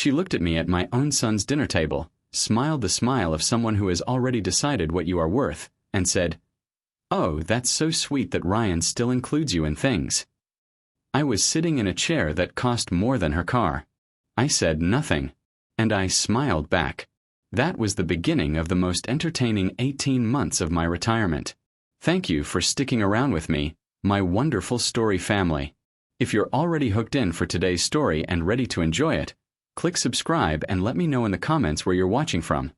She looked at me at my own son's dinner table, smiled the smile of someone who has already decided what you are worth, and said, "Oh, that's so sweet that Ryan still includes you in things." I was sitting in a chair that cost more than her car. I said nothing, and I smiled back. That was the beginning of the most entertaining 18 months of my retirement. Thank you for sticking around with me, my wonderful story family. If you're already hooked in for today's story and ready to enjoy it, click subscribe and let me know in the comments where you're watching from.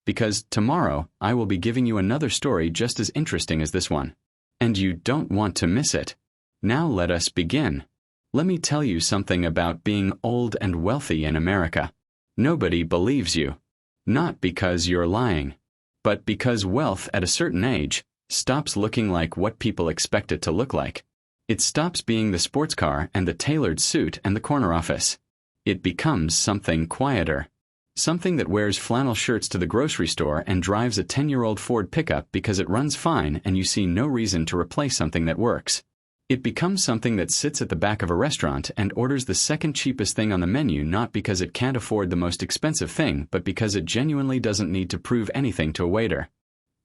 Because tomorrow I will be giving you another story just as interesting as this one. And you don't want to miss it. Now let us begin. Let me tell you something about being old and wealthy in America. Nobody believes you. Not because you're lying, but because wealth at a certain age stops looking like what people expect it to look like. It stops being the sports car and the tailored suit and the corner office. It becomes something quieter. Something that wears flannel shirts to the grocery store and drives a 10-year-old Ford pickup because it runs fine and you see no reason to replace something that works. It becomes something that sits at the back of a restaurant and orders the second cheapest thing on the menu not because it can't afford the most expensive thing but because it genuinely doesn't need to prove anything to a waiter.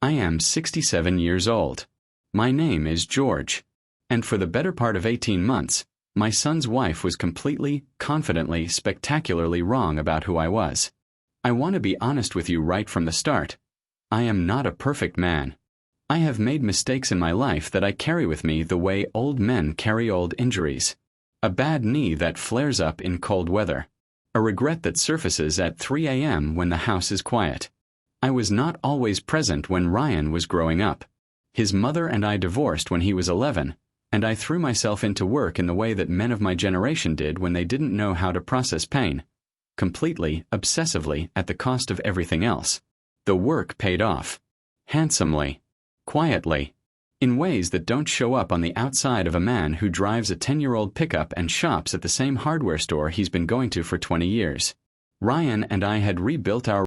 I am 67 years old. My name is George. And for the better part of 18 months, my son's wife was completely, confidently, spectacularly wrong about who I was. I want to be honest with you right from the start. I am not a perfect man. I have made mistakes in my life that I carry with me the way old men carry old injuries. A bad knee that flares up in cold weather. A regret that surfaces at 3 a.m. when the house is quiet. I was not always present when Ryan was growing up. His mother and I divorced when he was 11, and I threw myself into work in the way that men of my generation did when they didn't know how to process pain. Completely, obsessively, at the cost of everything else. The work paid off. Handsomely. Quietly. In ways that don't show up on the outside of a man who drives a 10-year-old pickup and shops at the same hardware store he's been going to for 20 years. Ryan and I had rebuilt our